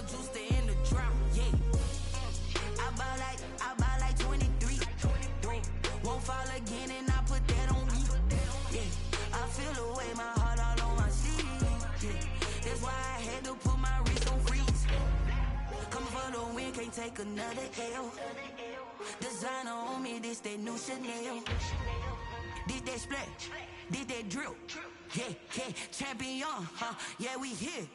juice to end the drought, yeah. I buy like 23. Won't fall again and I put that on me, yeah. I feel the way, my heart all on my sleeve, yeah. That's why I had to put my wrist on freeze. Coming for the win, can't take another L. Designer on me, this that new Chanel. This that splash, this that drill, yeah, yeah. Champion, yeah, we here.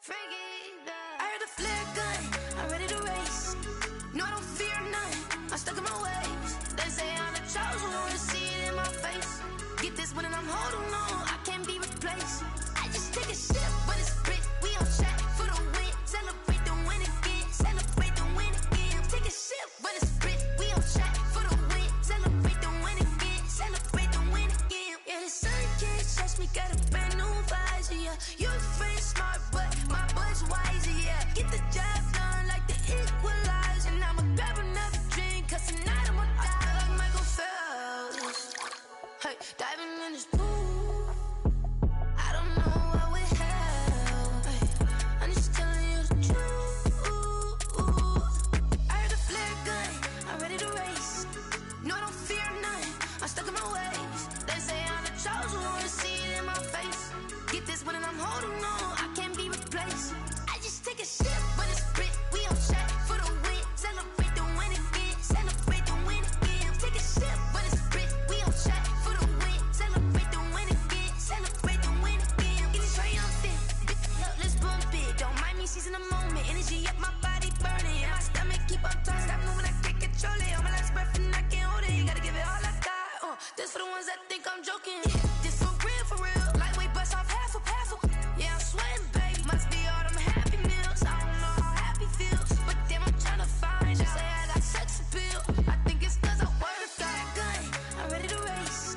I heard the flare gun, I'm ready to race. No, I don't fear none, I'm stuck in my ways. They say I'm the chosen one, to see it in my face. Get this one and I'm holding on, I can't be replaced. I just take a sip, but it's split, we on track for the win. Celebrate the win again, celebrate the win again. Take a sip, but it's split, we on track for the win. Celebrate the win again, celebrate the win again. Yeah, the sun can't touch me, got a brand new visor, yeah. You friend smart, but my bud's wiser, yeah. Get the job done like the equalizer. And I'ma grab another drink, cause tonight I'ma die. I feel like Michael Phelps, hey, diving in this pool. I don't know what would help, hey. I'm just telling you the truth. I heard the flare gun, I'm ready to race. No, I don't fear none, I'm stuck in my ways. They say I'm the chosen one, to see it in my face. Get this one and I'm holding on, I can't be replaced. I just take a sip, but it's split, we on track for the win. Celebrate the win again, celebrate the win again. Take a sip, but it's split, we on track for the win. Celebrate the win again, celebrate the win again. Get it triumphant, look, let's bump it. Don't mind me seizing the moment, energy up my body burning. My stomach keep on turning, stop moving, I can't control it. On my last breath and I can't hold it. You gotta give it all I got, this for the ones that think I'm joking. This for real, lightweight bust off half a. Yeah, I'm sweating, baby. Must be all them happy meals. I don't know how happy feels, but damn, I'm trying to find out. Say I got sex appeal. I think it's cause I work out. Gun, I'm ready to race.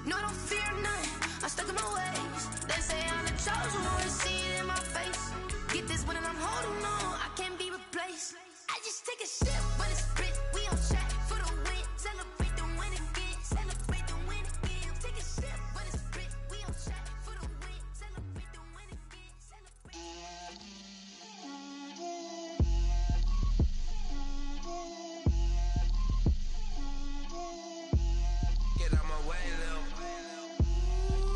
No, I don't fear none, I'm stuck in my ways. They say I'm the chosen one, to see it in my face. Get this one and I'm holding on, I can't be replaced. I just take a sip, but it's split, we on track for the win. Celebrate the win again, celebrate the win again. Take a sip, but it's split, we on track for the win. Celebrate the win again, celebrate. Get out my way, Lil.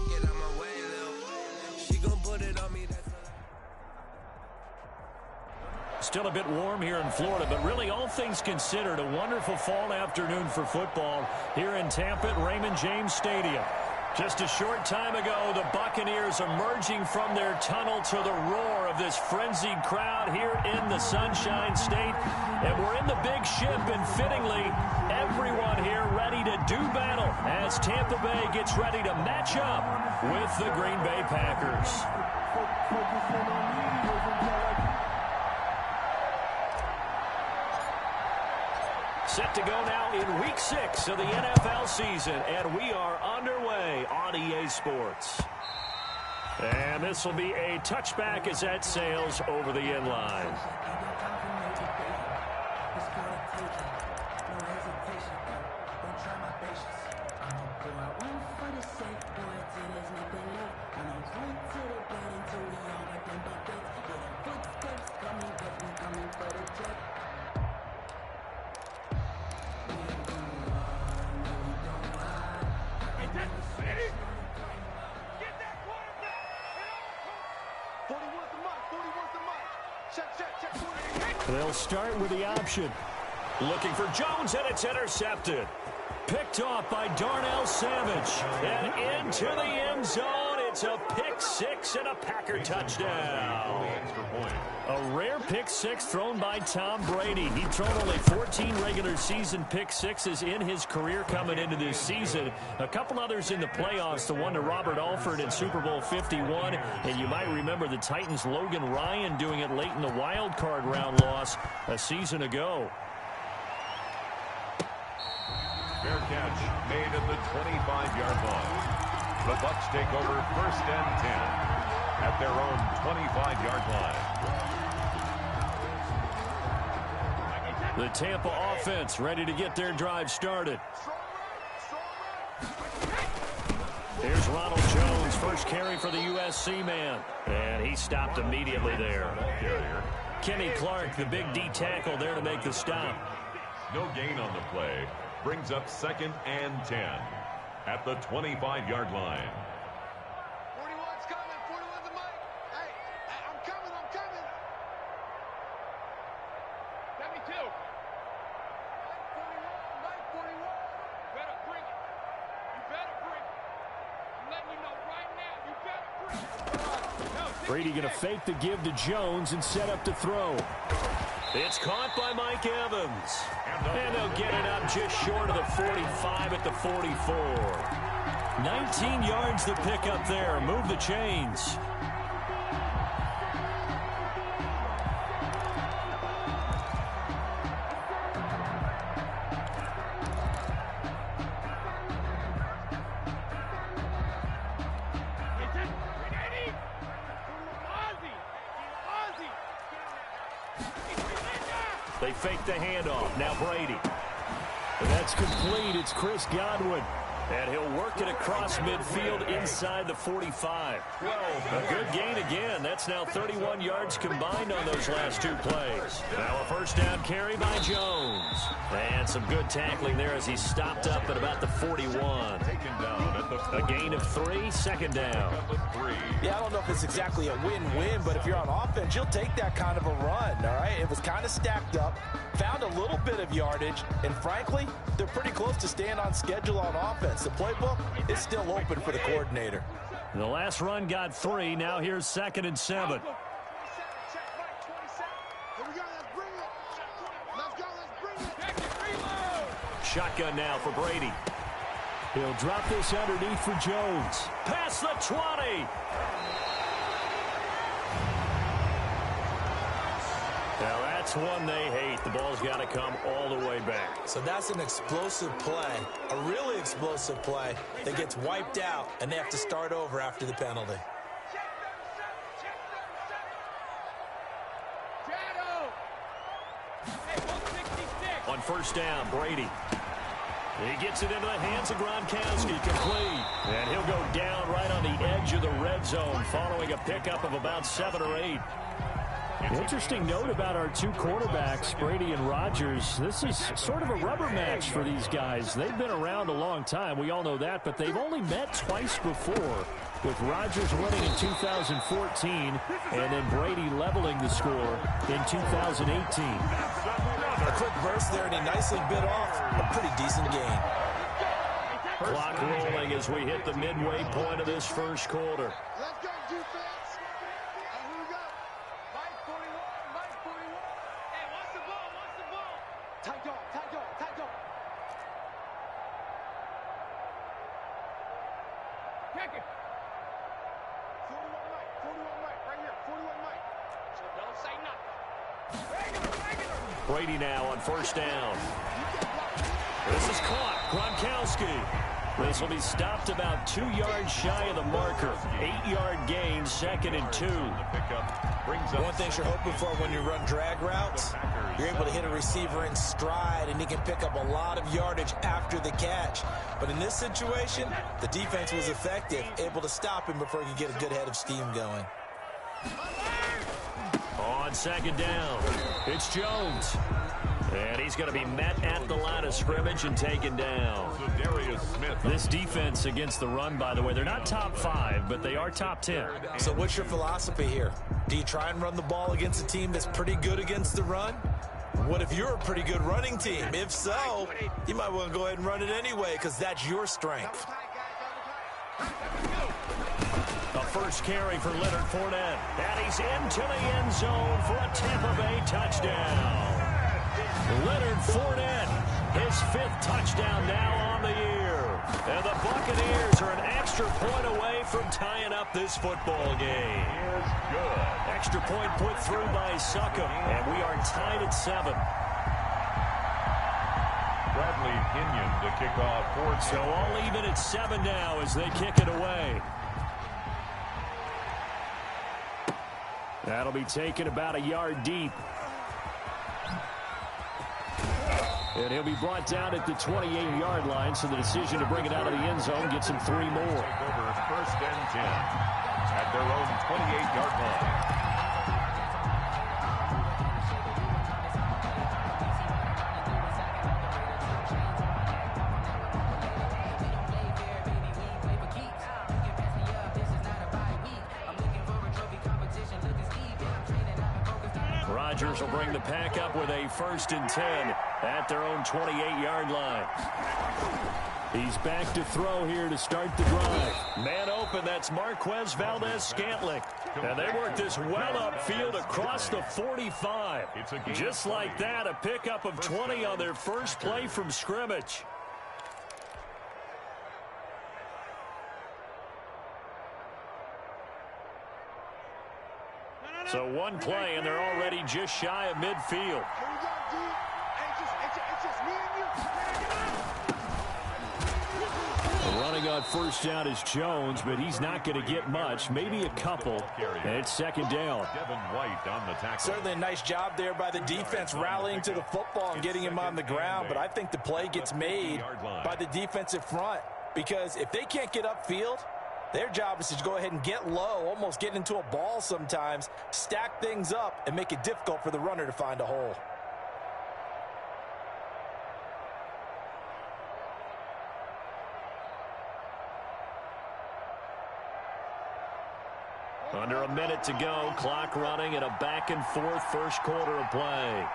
Get out my way, Lil. She gon' put it on me, that's Still a bit warm here in Florida, but really all things considered, a wonderful fall afternoon for football here in Tampa at Raymond James Stadium. Just a short time ago, the Buccaneers emerging from their tunnel to the roar of this frenzied crowd here in the Sunshine State. And we're in the big ship, and fittingly, everyone here ready to do battle as Tampa Bay gets ready to match up with the Green Bay Packers. Set to go now in Week 6 of the NFL season, and we are underway on EA Sports. And this will be a touchback as that sails over the end line. They'll start with the option. Looking for Jones, and it's intercepted. Picked off by Darnell Savage. And into the end zone It's a pick six and a Packer touchdown. A rare pick six thrown by Tom Brady. He'd thrown only 14 regular season pick sixes in his career coming into this season. A couple others in the playoffs, the one to Robert Alford in Super Bowl 51. And you might remember the Titans' Logan Ryan doing it late in the wild card round loss a season ago. Fair catch made at the 25-yard line. The Bucs take over 1st and 10 at their own 25-yard line. The Tampa offense ready to get their drive started. Here's Ronald Jones, first carry for the USC man. And he stopped immediately there. Kenny Clark, the big D tackle there to make the stop. No gain on the play. Brings up 2nd and 10 at the 25-yard line. 41's coming. 41's the mic. Hey, I'm coming. 72. Mike 41. Better bring it. You better bring it. I'm letting you know right now. You better bring it. Brady going to fake the give to Jones and set up to throw. It's caught by Mike Evans. And they'll get it up just short of the 45 at the 44. 19 yards to pick up there. Move the chains. They fake the handoff. Now Brady. And that's complete. It's Chris Godwin. And he'll work it across midfield inside the 45. A good gain again. That's now 31 yards combined on those last two plays. Now a first down carry by Jones. And some good tackling there as he stopped up at about the 41. A gain of 3, 2nd down. Yeah, I don't know if it's exactly a win-win, but if you're on offense, you'll take that kind of a run, all right? It was kind of stacked up, found a little bit of yardage, and frankly, they're pretty close to staying on schedule on offense. The playbook is still open for the coordinator. The last run got 3. Now here's 2nd and 7. Shotgun now for Brady. He'll drop this underneath for Jones. Past the 20. Now that's one they hate. The ball's got to come all the way back. So that's an explosive play, a really explosive play that gets wiped out, and they have to start over after the penalty. On first down, Brady. He gets it into the hands of Gronkowski, complete. And he'll go down right on the edge of the red zone following a pickup of about 7 or 8. Interesting note about our two quarterbacks, Brady and Rodgers. This is sort of a rubber match for these guys. They've been around a long time. We all know that, but they've only met twice before, with Rodgers winning in 2014 and then Brady leveling the score in 2018. A quick burst there, and he nicely bit off a pretty decent gain. Clock rolling as we hit the midway point of this first quarter. Let's go, defense. Here we go. Mike 41. Hey, what's the ball? Tight dog. Check it. 41 Mike, right here. 41 Mike. So don't say nothing. Regular. Brady now on first down. This is caught. Gronkowski. This will be stopped about 2 yards shy of the marker. 8-yard gain, 2nd and 2. One thing you're hoping for when you run drag routes, you're able to hit a receiver in stride, and he can pick up a lot of yardage after the catch. But in this situation, the defense was effective, able to stop him before he could get a good head of steam going. On 2nd down, it's Jones. And he's going to be met at the line of scrimmage and taken down. This defense against the run, by the way, they're not top 5, but they are top 10. So what's your philosophy here? Do you try and run the ball against a team that's pretty good against the run? What if you're a pretty good running team? If so, you might want to go ahead and run it anyway, because that's your strength. first carry for Leonard Fournette. And he's into the end zone for a Tampa Bay touchdown. Leonard Fournette, his 5th touchdown now on the year. And the Buccaneers are an extra point away from tying up this football game. Is good. Extra point put through by Succop, and we are tied at 7. Bradley Pinion to kick off fourth. So all even at 7 now as they kick it away. That'll be taken about a yard deep. And he'll be brought down at the 28-yard line, so the decision to bring it out of the end zone gets him 3 more. Take over first and 10 at their own 28-yard line. Rodgers will bring the pack up with a 1st and 10 at their own 28-yard line. He's back to throw here to start the drive. Man open, that's Marquez Valdez-Scantling. And they work this well upfield across the 45. Just like that, a pickup of 20 on their first play from scrimmage. So one play, and they're already just shy of midfield. Running on first down is Jones, but he's not going to get much, maybe a couple. And it's 2nd down. Devin White on the tackle. Certainly a nice job there by the defense rallying to the football and getting him on the ground, but I think the play gets made by the defensive front, because if they can't get upfield, their job is to go ahead and get low, almost get into a ball sometimes, stack things up, and make it difficult for the runner to find a hole. Under a minute to go, clock running, and a back-and-forth first quarter of play.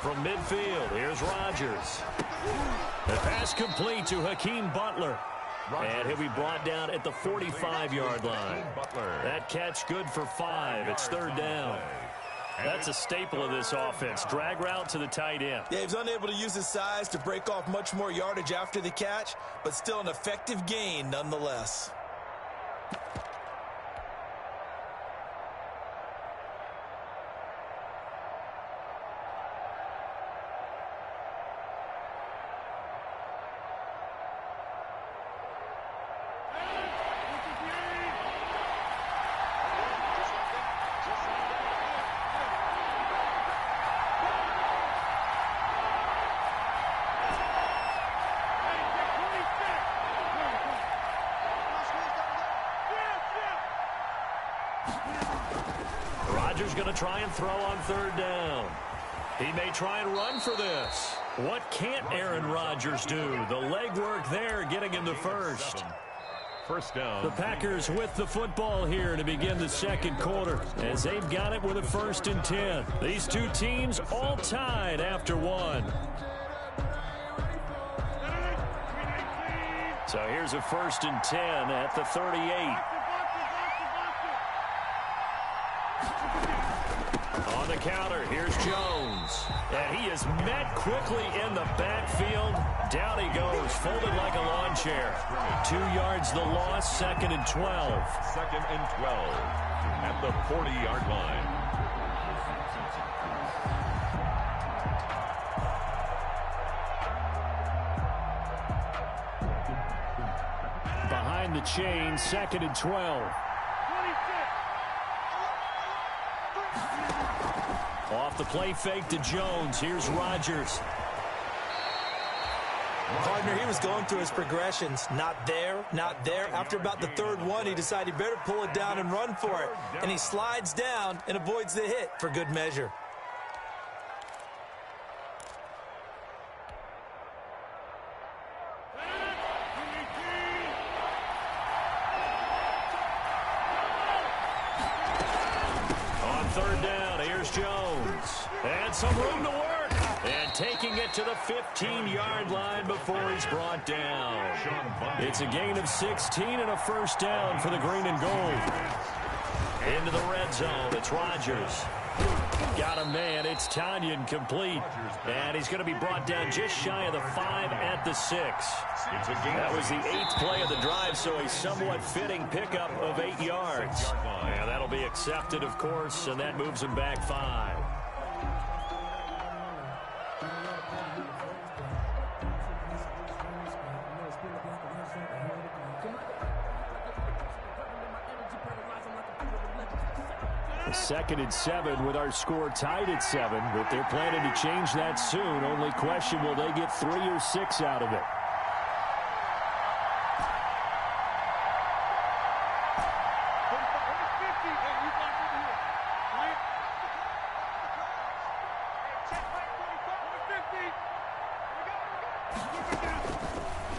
From midfield, here's Rodgers. The pass complete to Hakeem Butler. And he'll be brought down at the 45-yard line. That catch good for 5. It's 3rd down. That's a staple of this offense. Drag route to the tight end. Yeah, he was unable to use his size to break off much more yardage after the catch, but still an effective gain nonetheless. Rodgers going to try and throw on 3rd down. He may try and run for this. What can't Aaron Rodgers do? The legwork there getting him the first. First down. The Packers with the football here to begin the second quarter as they've got it with a 1st and 10. These two teams all tied after 1. So here's a 1st and 10 at the 38. On the counter, here's Jones. And he is met quickly in the backfield. Down he goes, folded like a lawn chair. 2 yards the loss, 2nd and 12. 2nd and 12 at the 40-yard line. Behind the chain, 2nd and 12. Off the play fake to Jones. Here's Rodgers. Partner, he was going through his progressions. Not there, not there. After about the 3rd one, he decided he better pull it down and run for it. And he slides down and avoids the hit for good measure. On 3rd down, here's Jones. And some room to work. And taking it to the 15-yard line before he's brought down. It's a gain of 16 and a first down for the green and gold. Into the red zone, it's Rodgers. Got a man, it's Tanyan complete. And he's going to be brought down just shy of the 5 at the 6. That was the 8th play of the drive, so a somewhat fitting pickup of 8 yards. And that'll be accepted, of course, and that moves him back 5. Second and 7 with our score tied at 7, but they're planning to change that soon. Only question, will they get 3 or 6 out of it?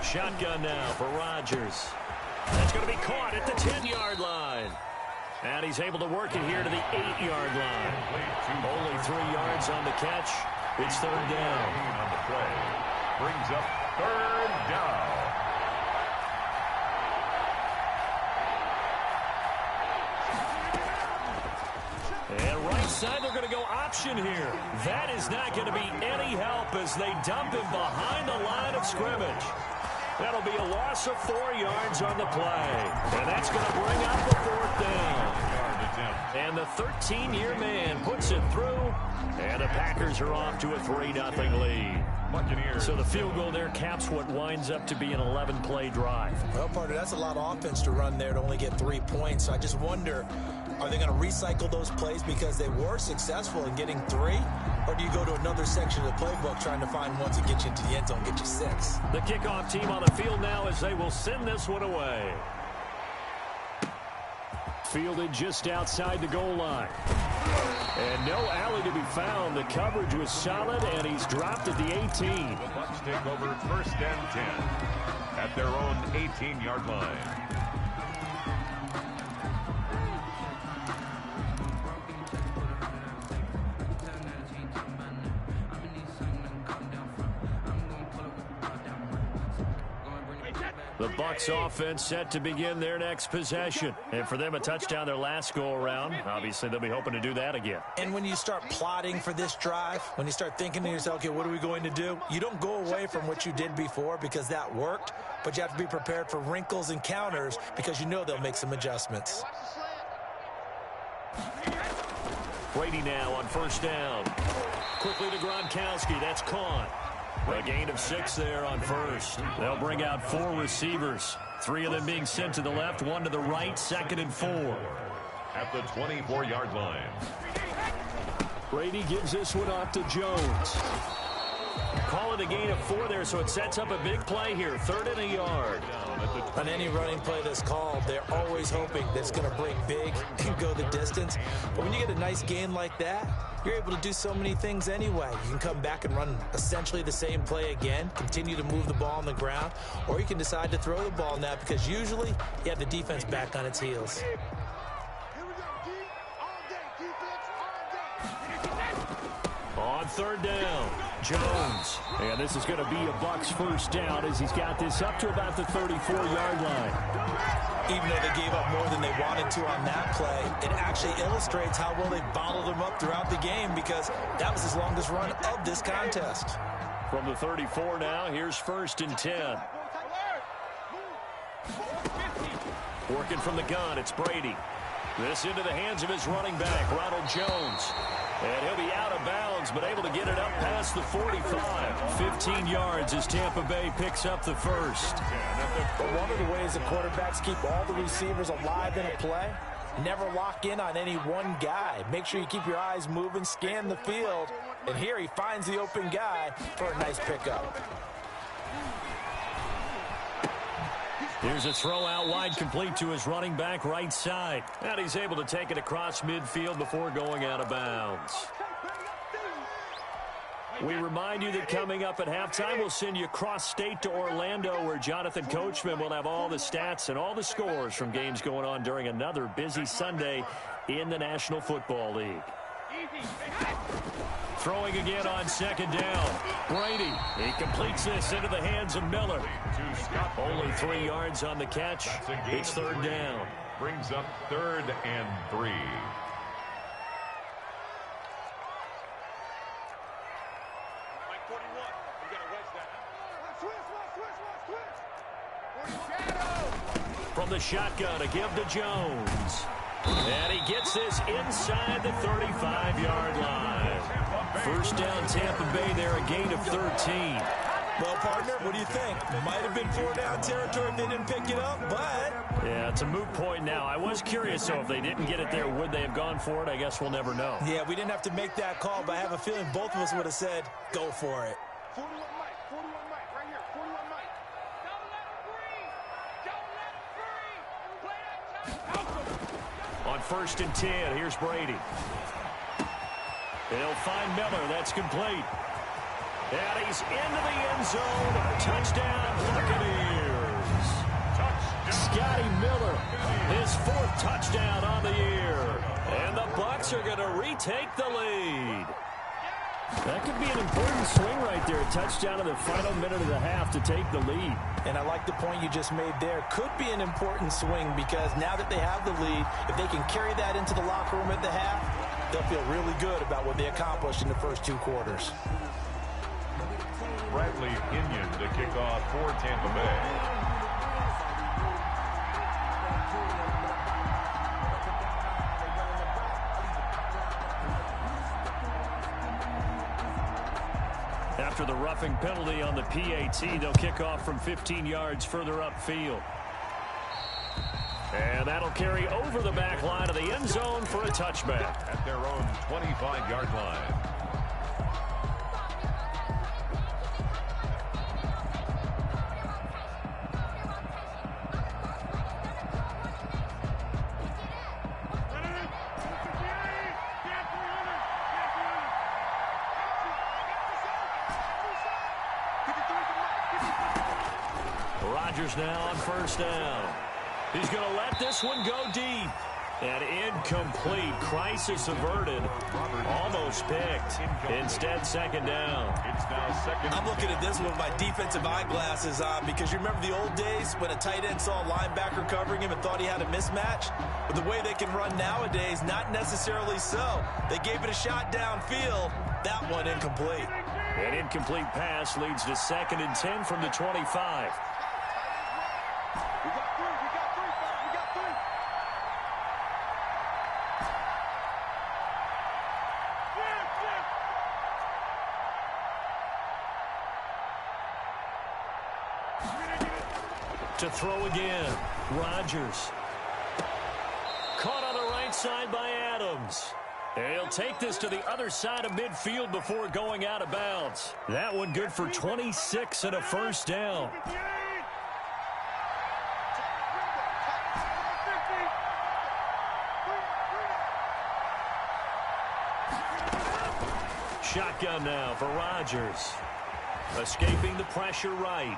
Shotgun now for Rodgers. That's going to be caught at the 10-yard line. And he's able to work it here to the 8-yard line. Only 3 yards on the catch. It's third down. On the play. Brings up third down. And right side, they're going to go option here. That is not going to be any help as they dump him behind the line of scrimmage. That'll be a loss of 4 yards on the play. And that's going to bring up the fourth down. And the 13-year man puts it through. And the Packers are off to a 3-0 lead. So the field goal there caps what winds up to be an 11-play drive. Well, partner, that's a lot of offense to run there to only get 3 points. So I just wonder, are they going to recycle those plays because they were successful in getting 3? Or do you go to another section of the playbook trying to find ones that get you into the end zone, get you 6? The kickoff team on the field now as they will send this one away. Fielded just outside the goal line. And no alley to be found. The coverage was solid, and he's dropped at the 18. The Bucs take over first and 10 at their own 18-yard line. The Bucs offense set to begin their next possession. And for them, a touchdown their last go-around. Obviously, they'll be hoping to do that again. And when you start plotting for this drive, when you start thinking to yourself, okay, what are we going to do? You don't go away from what you did before because that worked, but you have to be prepared for wrinkles and counters because you know they'll make some adjustments. Brady now on first down. Quickly to Gronkowski. That's caught. A gain of 6 there on first. They'll bring out 4 receivers. 3 of them being sent to the left, 1 to the right, 2nd and 4. At the 24-yard line. Brady gives this one off to Jones. Call it a gain of 4 there, so it sets up a big play here. 3rd and a yard. On any running play that's called, they're always hoping that it's going to break big and go the distance. But when you get a nice gain like that, you're able to do so many things anyway. You can come back and run essentially the same play again, continue to move the ball on the ground, or you can decide to throw the ball now because usually you have the defense back on its heels. On third down, Jones. And this is going to be a Bucs first down as he's got this up to about the 34-yard line. Even though they gave up more than they wanted to on that play, it actually illustrates how well they bottled them up throughout the game because that was his longest run of this contest. From the 34 now, here's 1st and 10. Working from the gun, it's Brady. This into the hands of his running back, Ronald Jones. And he'll be out of bounds, but able to get it up past the 45. 15 yards as Tampa Bay picks up the first. But one of the ways the quarterbacks keep all the receivers alive in a play, never lock in on any one guy. Make sure you keep your eyes moving, scan the field. And here he finds the open guy for a nice pickup. Here's a throw out wide complete to his running back right side. And he's able to take it across midfield before going out of bounds. We remind you that coming up at halftime, we'll send you cross-state to Orlando where Jonathan Coachman will have all the stats and all the scores from games going on during another busy Sunday in the National Football League. Throwing again on second down. Brady, he completes this into the hands of Miller. Only 3 yards on the catch. It's third down. Brings up 3rd and 3. From the shotgun, a give to Jones. And he gets this inside the 35-yard line. First down, Tampa Bay there, a gain of 13. Well, partner, what do you think? Might have been 4-down territory if they didn't pick it up, but... Yeah, it's a moot point now. I was curious, so if they didn't get it there, would they have gone for it? I guess we'll never know. Yeah, we didn't have to make that call, but I have a feeling both of us would have said, go for it. 41 Mike, 41 Mike, right here, 41 Mike. Don't let him breathe. Don't let him breathe. Play that time. On 1st and 10, here's Brady. They'll find Miller. That's complete. And he's into the end zone. Touchdown, Buccaneers. Scotty Miller, his 4th touchdown on the year. And the Bucs are going to retake the lead. That could be an important swing right there. A touchdown in the final minute of the half to take the lead. And I like the point you just made there. Could be an important swing because now that they have the lead, if they can carry that into the locker room at the half, they'll feel really good about what they accomplished in the first 2 quarters. Bradley Inion to kick off for Tampa Bay. After the roughing penalty on the PAT, they'll kick off from 15 yards further upfield. And that'll carry over the back line of the end zone for a touchback. At their own 25-yard line. Rodgers now on 1st down. He's going to let this one go deep. And incomplete. Crisis averted. Almost picked. Instead, 2nd down. It's now 2nd. I'm looking at this one with my defensive eyeglasses on because you remember the old days when a tight end saw a linebacker covering him and thought he had a mismatch? But the way they can run nowadays, not necessarily so. They gave it a shot downfield. That one incomplete. An incomplete pass leads to 2nd and 10 from the 25. We got 3, we got 3, we got 3. To throw again, Rodgers. Caught on the right side by Adams. And he'll take this to the other side of midfield before going out of bounds. That one good for 26 and a 1st down. Shotgun now for Rodgers. Escaping the pressure right.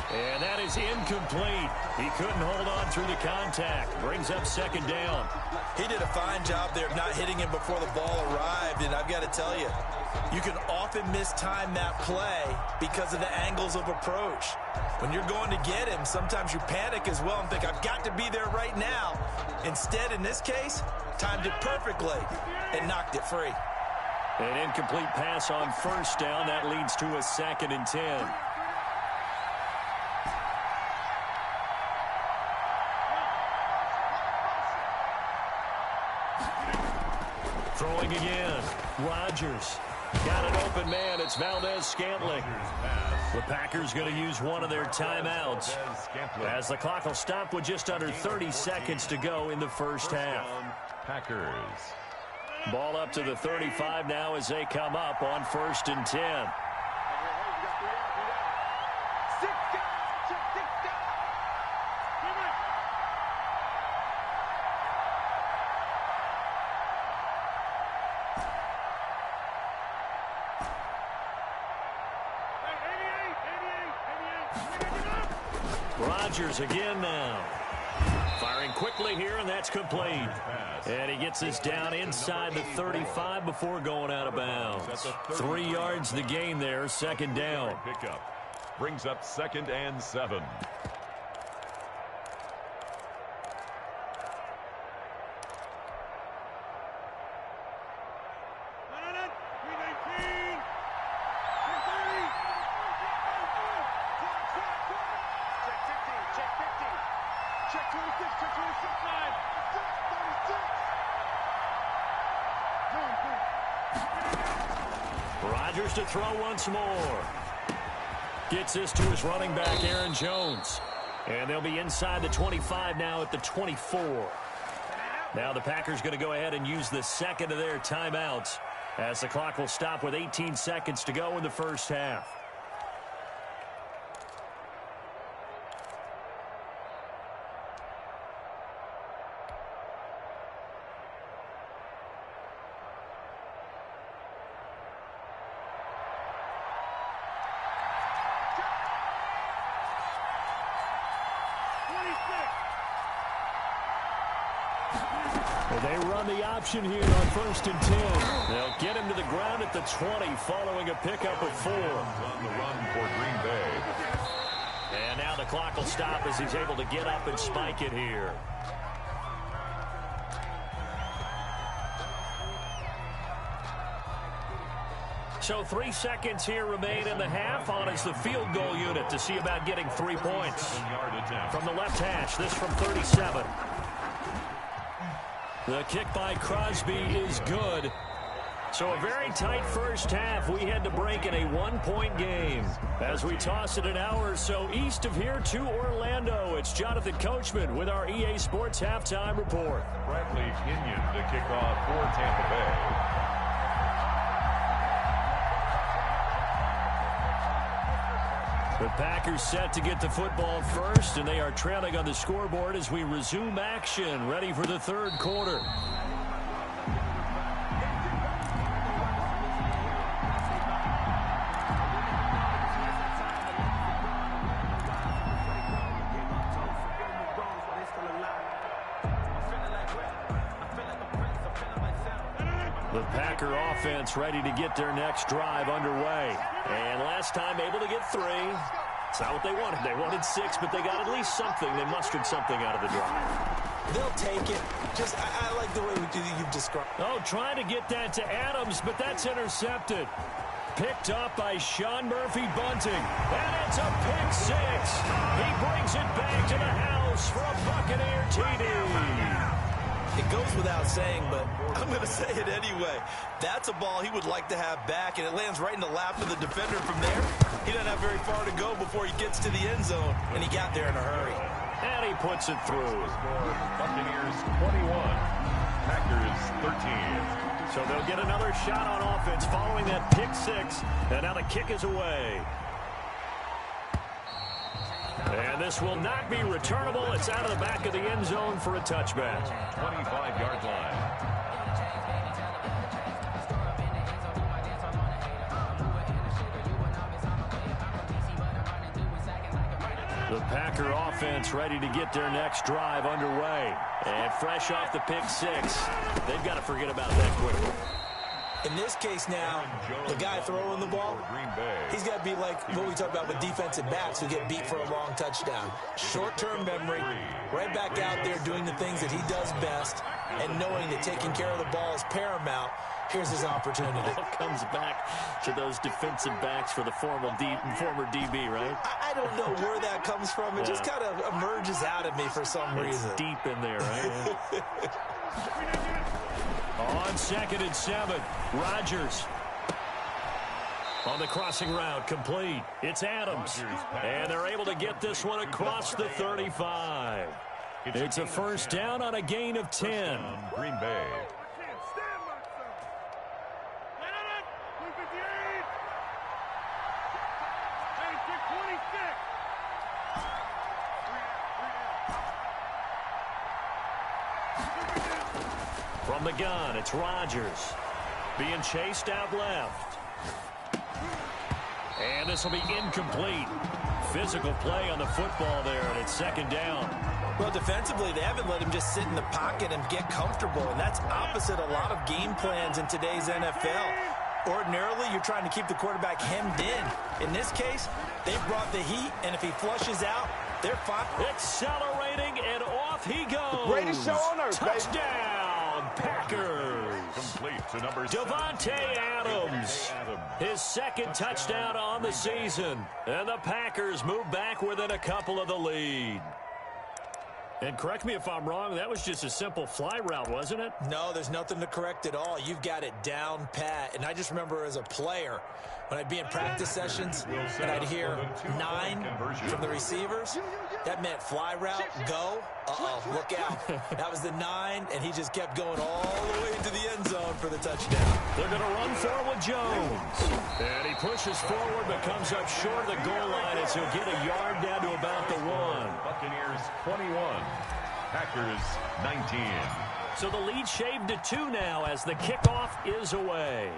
And that is incomplete. He couldn't hold on through the contact. Brings up 2nd down. He did a fine job there of not hitting him before the ball arrived, and I've got to tell you, you can often mistime that play because of the angles of approach. When you're going to get him, sometimes you panic as well and think, I've got to be there right now. Instead, in this case, timed it perfectly and knocked it free. An incomplete pass on 1st down. That leads to a 2nd and 10. Throwing again. Rodgers. Got an open man. It's Valdez-Scantling. The Packers going to use one of their timeouts as the clock will stop with just under 30 seconds to go in the first half. Packers. Ball up to the 35 now as they come up on 1st and 10. Rodgers again now. Firing quickly here, and that's complete. And he gets us down inside the 35 before going out of bounds. 3 yards the gain there, second down. Pickup brings up 2nd and 7. Rodgers to throw once more. Gets this to his running back, Aaron Jones. And they'll be inside the 25 now at the 24. Now the Packers going to go ahead and use the second of their timeouts as the clock will stop with 18 seconds to go in the first half. Well, they run the option here on 1st and 10. They'll get him to the ground at the 20 following a pickup of 4. On the run for Green Bay. And now the clock will stop as he's able to get up and spike it here. So 3 seconds here remain in the half on as the field goal unit to see about getting 3 points. From the left hash, this from 37. The kick by Crosby is good. So a very tight first half. We had to break in a 1-point game. As we toss it an hour or so east of here to Orlando, it's Jonathan Coachman with our EA Sports Halftime Report. Bradley Kenyon to kick off for Tampa Bay. The Packers set to get the football first, and they are trailing on the scoreboard as we resume action, ready for the third quarter. The Packer offense ready to get their next drive underway. And last time able to get 3. It's not what they wanted. They wanted 6, but they got at least something. They mustered something out of the drive. They'll take it. I like the way you've described. Oh, trying to get that to Adams, but that's intercepted. Picked up by Sean Murphy-Bunting. And it's a pick 6. He brings it back to the house for a Buccaneer TD. It goes without saying, but I'm going to say it anyway. That's a ball he would like to have back, and it lands right in the lap of the defender from there. He doesn't have very far to go before he gets to the end zone, and he got there in a hurry. And he puts it through. Buccaneers 21, Packers 13. So they'll get another shot on offense following that pick 6, and now the kick is away. And this will not be returnable. It's out of the back of the end zone for a touchback. 25-yard line. The Packer offense ready to get their next drive underway. And fresh off the pick 6, they've got to forget about that quickly. In this case now, the guy throwing the ball, he's got to be like what we talk about with defensive backs who get beat for a long touchdown. Short-term memory, right back out there doing the things that he does best, and knowing that taking care of the ball is paramount. Here's his opportunity. It all comes back to those defensive backs for the former DB, right? I don't know where that comes from. It just kind of emerges out of me for some reason. It's deep in there, right? On 2nd and 7, Rodgers. On the crossing route, complete. It's Adams. And they're able to get this one across the 35. It's a first down on a gain of 10. Green Bay. From the gun, it's Rodgers. Being chased out left. And this will be incomplete. Physical play on the football there, and it's second down. Well, defensively, they haven't let him just sit in the pocket and get comfortable, and that's opposite a lot of game plans in today's NFL. Ordinarily, you're trying to keep the quarterback hemmed in. In this case, they've brought the heat, and if he flushes out, they're fine. Accelerating, and off he goes. Greatest show on earth, Touchdown, Packers. Complete to number Davante Adams. His second touchdown on the season. And the Packers move back within a couple of the lead. And correct me if I'm wrong, that was just a simple fly route, wasn't it? No, there's nothing to correct at all. You've got it down pat. And I just remember as a player, when I'd be in practice sessions and I'd hear 9 from the receivers, that meant fly route, go, look out. That was the 9, and he just kept going all the way into the end zone for the touchdown. They're going to run for it with Jones. And he pushes forward but comes up short of the goal line as he'll get a yard down to about the 1. Buccaneers 21, Packers 19. So the lead shaved to 2 now as the kickoff is away.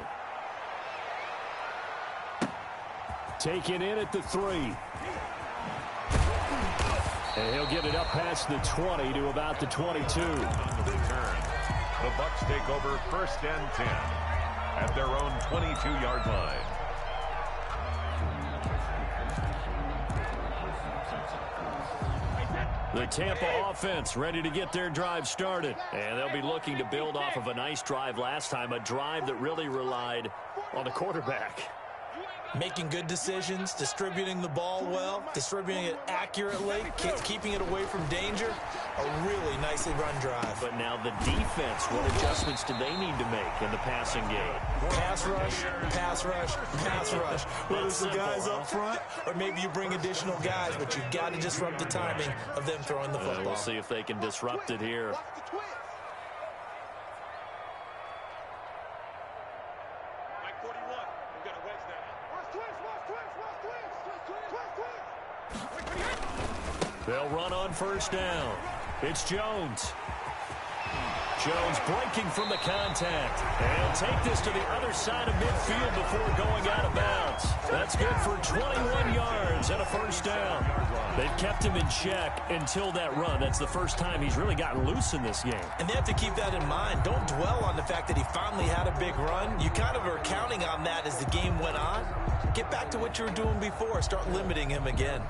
Taken in at the 3. And he'll get it up past the 20 to about the 22. On the return, the Bucs take over first and 10 at their own 22-yard line. The Tampa offense ready to get their drive started. And they'll be looking to build off of a nice drive last time, a drive that really relied on the quarterback. Making good decisions, distributing the ball well, distributing it accurately, keeping it away from danger. A really nicely run drive. But now the defense, what adjustments do they need to make in the passing game? Pass rush, pass rush, pass rush. Whether it's the guys up front or maybe you bring additional guys, but you've got to disrupt the timing of them throwing the football. We'll see if they can disrupt it here. They'll run on first down. It's Jones. Jones breaking from the contact. And he'll take this to the other side of midfield before going out of bounds. That's good for 21 yards and a first down. They've kept him in check until that run. That's the first time he's really gotten loose in this game. And they have to keep that in mind. Don't dwell on the fact that he finally had a big run. You kind of are counting on that as the game went on. Get back to what you were doing before. Start limiting him again.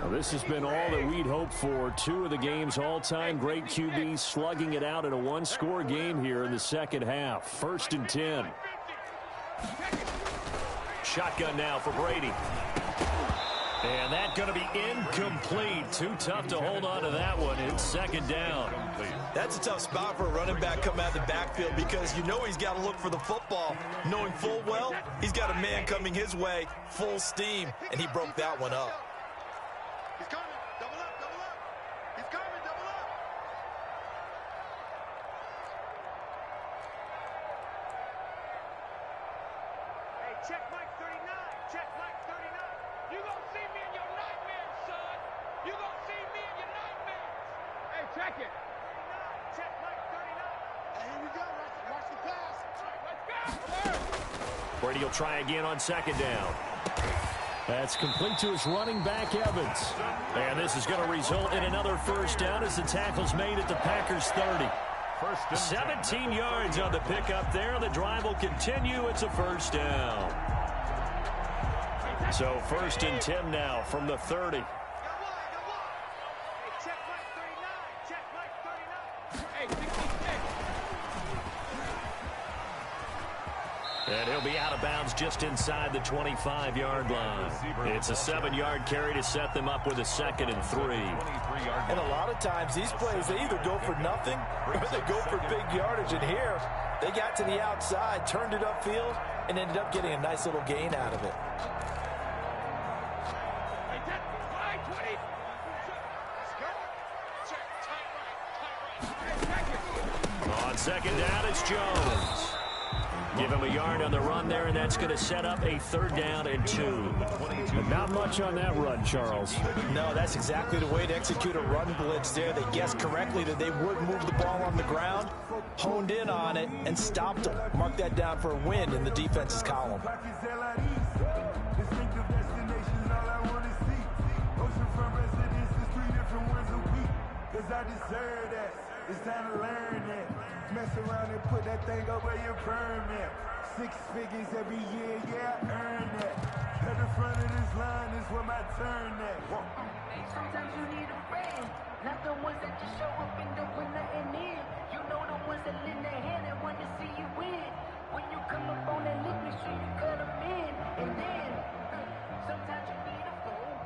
Well, this has been all that we'd hoped for. 2 of the game's all-time great QBs slugging it out in a one-score game here in the second half. First and 10. Shotgun now for Brady. And that's going to be incomplete. Too tough to hold on to that one. It's second down. That's a tough spot for a running back coming out of the backfield because you know he's got to look for the football. Knowing full well, he's got a man coming his way, full steam, and he broke that one up. He's coming. Double up, double up. He's coming, double up. Hey, check Mike 39. Check Mike 39. You gonna see me in your nightmares, son. You gonna see me in your nightmares. Hey, check it. 39. Check Mike 39. Hey, here we go. Watch the pass. Let's go. Brady will try again on second down. That's complete to his running back, Evans. And this is going to result in another first down as the tackle's made at the Packers' 30. 17 yards on the pickup there. The drive will continue. It's a first down. So first and 10 now from the 30. And he'll be out of bounds just inside the 25-yard line. It's a 7-yard carry to set them up with a second and 3. And a lot of times these plays, they either go for nothing or they go for big yardage. And here, they got to the outside, turned it upfield, and ended up getting a nice little gain out of it. On second down, it's Jones. Give him a yard on the run there, and that's going to set up a 3rd down and 2. And not much on that run, Charles. No, that's exactly the way to execute a run blitz there. They guessed correctly that they would move the ball on the ground, honed in on it, and stopped them. Mark that down for a win in the defense's column. I deserve that. It's time to learn that. Mess around and put that thing over your permit. 6 figures every year, yeah, I earn that. At the front of this line is where my turn at. Sometimes you need a friend, not the ones that just show up and don't put nothing in. You know the ones that lend their hand and want to see you win. When you come up on that lick, make sure you cut them in. And then, sometimes you need a fool.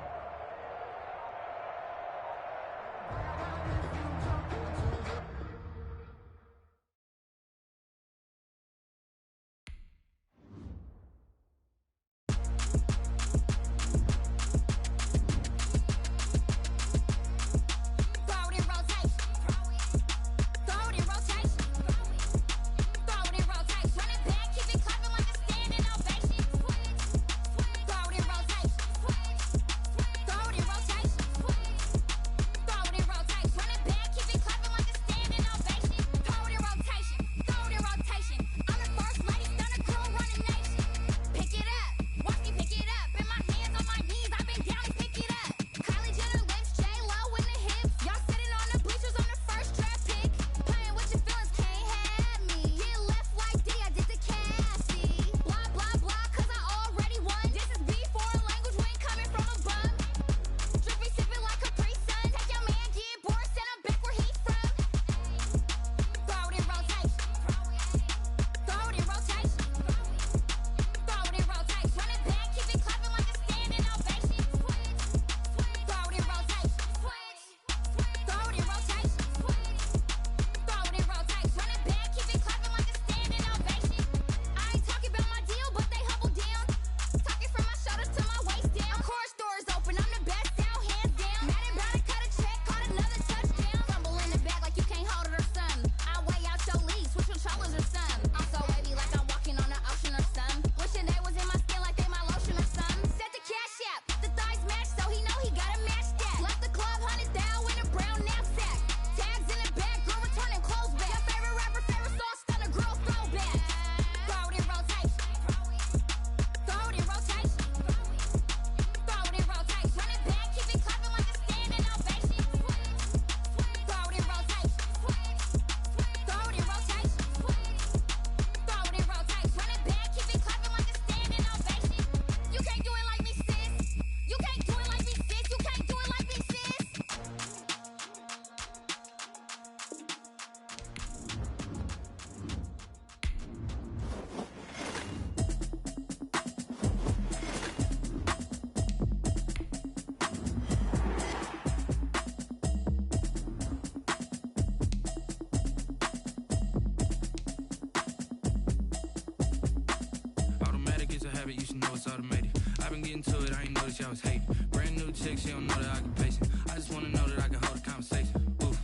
You should know it's automated. I've been getting to it, I ain't noticed y'all was hating. Brand new chick, she don't know that I can pace it. I just wanna know that I can hold a conversation. Oof,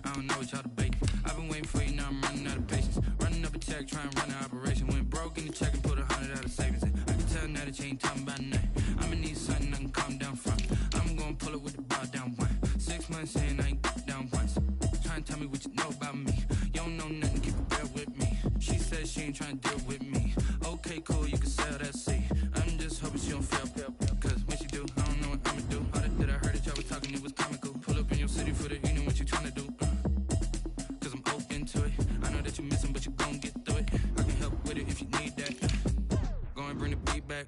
I don't know what y'all debating. I've been waiting for you, now I'm running out of patience. Running up a check, trying to run an operation. Went broke in the check and put 100 out of savings in. I can tell now that you ain't talking about nothing. I'ma need something I can calm down from. I'm gonna pull it with the bar down one. 6 months in, I ain't down once. Trying to tell me what you know about me. You don't know nothing, keep it real with me. She said she ain't trying to deal with me. Okay, cool, you can sell that seat. I'm just hoping she don't fail. Cause when she do, I don't know what I'ma do. All that I heard that y'all was talking, it was comical. Pull up in your city for the evening, what you trying to do? Cause I'm open to it. I know that you're missing, but you gon' get through it. I can help with it if you need that. Go and bring the beat back.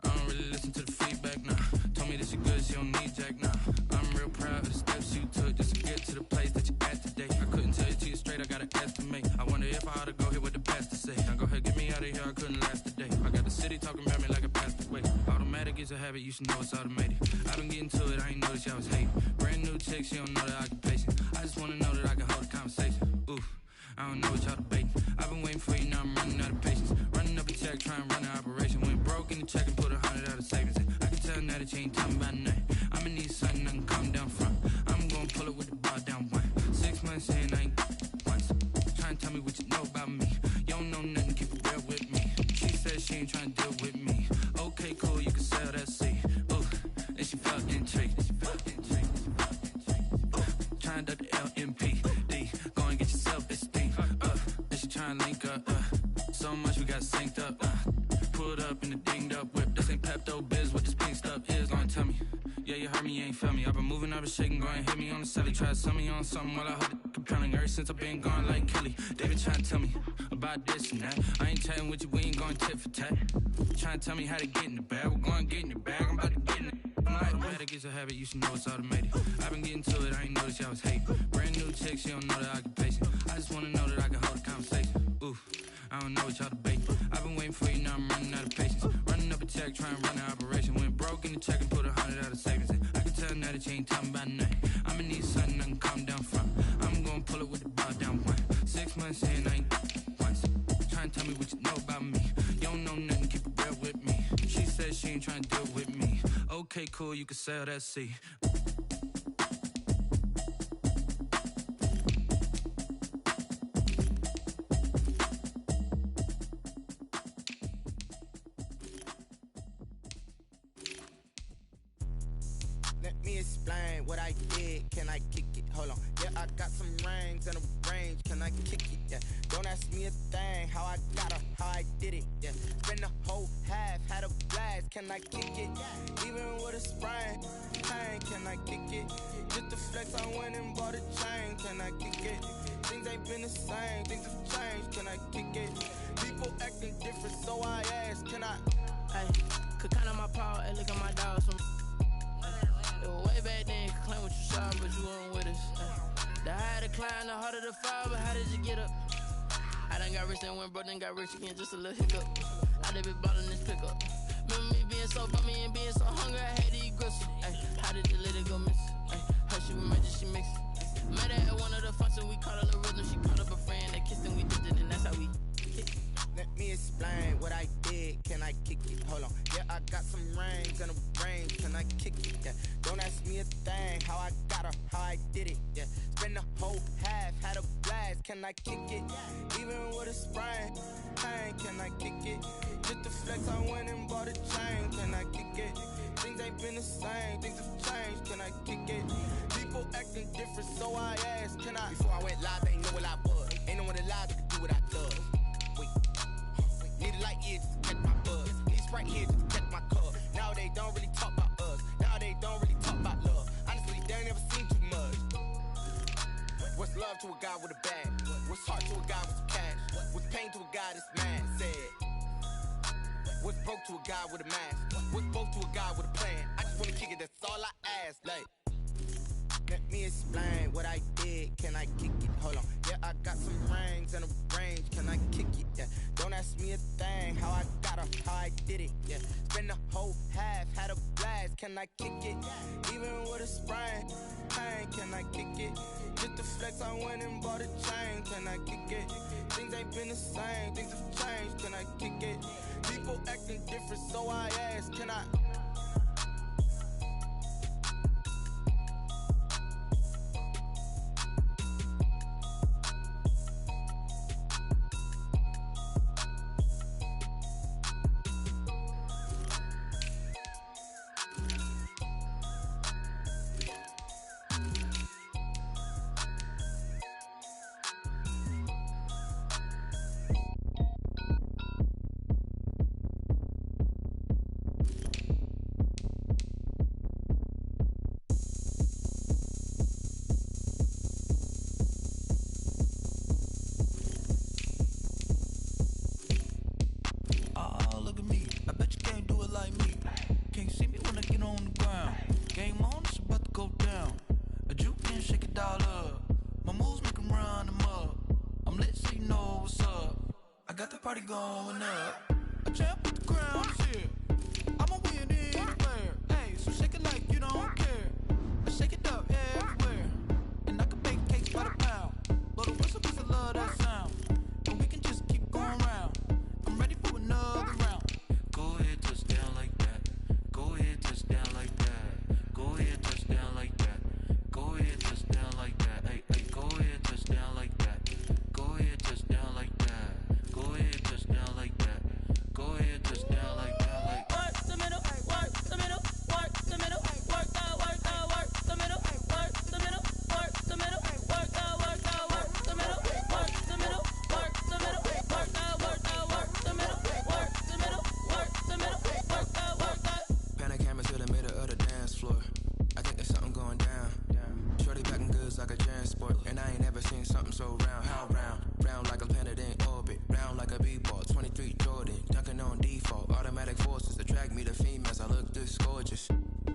I don't really listen to the feedback, nah. Told me that she good, she don't need jack, nah. I'm real proud of the steps you took just to get to the place that you at today. I couldn't tell you to you straight, I gotta estimate. I wonder if I ought to go here with the best to say. Now go ahead, get me out of here, I couldn't last today. I got the city talking about me like a passed away. Automatic is a habit, you should know it's automated. I've been getting to it, I ain't noticed y'all was hating. Brand new chick, she don't know the occupation. I just wanna know that I can hold a conversation. Oof, I don't know what y'all debating. I've been waiting for you, now I'm running out of patience. Running up a check, trying to run an operation. Went broke in the check and put 100 out of savings in. I can tell now that you ain't talking about nothing. I'ma need something I can calm down from. I'm gonna pull it with the bar down one. 6 months in, I ain't once. Trying to tell me what you know about me. You don't know nothing, keep it real with me. trying to duck the LMPD. Go and get yourself esteem. And she trying to link up. So much we got synced up. Pulled up in the dinged up whip. This ain't Pepto Biz, what this pink stuff is. Gonna tell me. Yeah, you heard me, you ain't felt me. I've been moving, I've been shaking, go and hit me on the celly. Try to sell me on something while I hold it compelling. Ever since I've been gone like Kelly. They been trying to tell me about this and that. I ain't chatting with you, we ain't going tit for tat. Trying to tell me how to get in the bag. We're going to get in the bag, I'm about to get in it. I'm like, automatic is a habit, you should know it's automated. I've been getting to it, I ain't noticed y'all was hating. Brand new chick, she don't know the occupation. I just wanna know that I can hold a conversation. Ooh, I don't know what y'all debating. I've been waiting for you, now I'm running out of patience. Running up a check, trying to run an operation. Went broke in the check and put 100 out of savings in. I can tell now that you ain't talking about nothing. I'ma need something I can calm down from. I'm gonna pull it with the bow down one. 6 months in, I ain't once. Trying to tell me what you know about me. You don't know nothing, keep it real with me. She said she ain't trying to deal with me. Okay, cool, you can sell that C. Let me explain what I did. Can I kick it? Hold on. Yeah, I got some rings and a range. Can I kick it? Yeah. Don't ask me a thing. How I got her, how I did it. Yeah. Spend the whole half, had a blast. Can I kick it? Even with a sprain. Pain, can I kick it? Just to flex, I went and bought a chain. Can I kick it? Things ain't been the same. Things have changed. Can I kick it? People acting different, so I ask. Can I? Hey, could count on my power. Hey, look at my dogs. Way back then, you could claim what you saw, but you weren't with us. The higher the climb, the harder the fall, but how did you get up? I done got rich, then went broke, then got rich again, just a little hiccup. I done been ballin' this pickup. Remember me being so bummy and being so hungry, I had to eat gristle. Ay, how did you let it go miss? Ay, her she was magic, she mixed. Met her at one of the functions, we caught a little rhythm, she caught up a friend, they kissed and we dipped it, and that's how we kicked. Let me explain what I did. Can I kick it? Hold on. Yeah, I got some rings and a range. Can I kick it? Yeah. Don't ask me a thing. How I got her, how I did it. Yeah. Spend the whole half, had a blast. Can I kick it? Even with a sprain. Pain, can I kick it? Just to flex, I went and bought a chain. Can I kick it? Things ain't been the same. Things have changed. Can I kick it? People acting different, so I asked. Can I? Before I went live, they ain't know what I was. Ain't no one alive that could do what I love. Need a light ear just to catch my buzz. Need a Sprite here just to catch my cup. Now they don't really talk about us. Now they don't really talk about love. Honestly, they ain't never seen too much. What's love to a guy with a bag? What's heart to a guy with some cash? What's pain to a guy that's mad? Said. What's broke to a guy with a mask? What's both to a guy with a plan? I just wanna kick it, that's all I ask. Like, let me explain what I did. Can I kick it? Hold on. Yeah, I got some rings and a range. Can I kick it? Yeah. Don't ask me a thing. How I got her, how I did it. Yeah. Spend the whole half, had a blast. Can I kick it? Even with a sprain. Pain, can I kick it? Just to flex, I went and bought a chain. Can I kick it? Things ain't been the same. Things have changed. Can I kick it? People acting different, so I ask. Can I? Party going up. A champ with the crown is here. I'm a winning player. Hey, so shake it like you don't care. I shake it up everywhere. And I can bake cakes by the pound. Blow the whistle 'cause I love that sound. And we can just keep going round. I'm ready for another round. Go ahead, touch down like that. Go ahead, touch down like that. Go ahead, touch down like that. Go ahead, touch down like that. Hey, hey, go ahead, touch down like that. Go ahead, touch down like that. Go ahead, touch down like that. Go ahead, so round, how round? Round like a planet in orbit, round like a b-ball, 23 Jordan, dunking on default, automatic forces attract me to females, I look this gorgeous.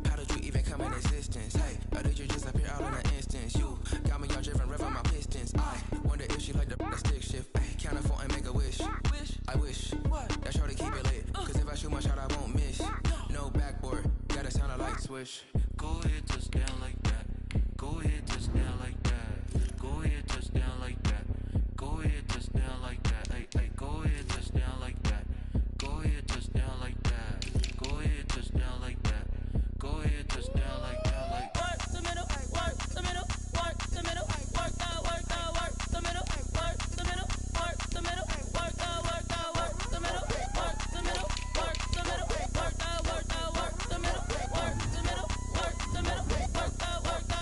How did you even come in existence? Hey, or did you just appear all in an instance? You got me all driven, revving my pistons. I wonder if she like the stick shift. Count it 4 and make a wish. I wish that shorty keep it lit. Cause if I shoot my shot, I won't miss. No backboard, gotta sound a light switch. Go ahead, touch down like that. Go ahead, touch down like that. Go ahead, touch down like that. Go ahead, touch down like that. Hey, hey, go ahead, touch down like that. Go ahead, touch down like that. Go ahead, touch down like that. Go ahead, touch down like that. Like work the middle, work the middle, work the middle, work the middle, work the middle, work the middle, work the middle, work the middle, work the middle, work the middle, work the middle, work the middle, work the middle, work the.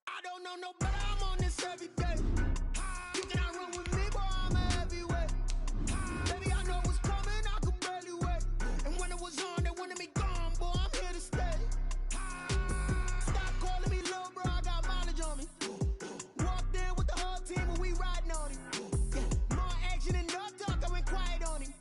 I don't know no better, I'm on this every day. You cannot run with me, boy, I'm a heavyweight. Baby, I know what's coming, I could barely wait. And when it was on, they wanted me gone, boy, I'm here to stay. Stop calling me little bro, I got mileage on me. Walked in with the whole team and we riding on him. Yeah, more action and no talk, I went quiet on him.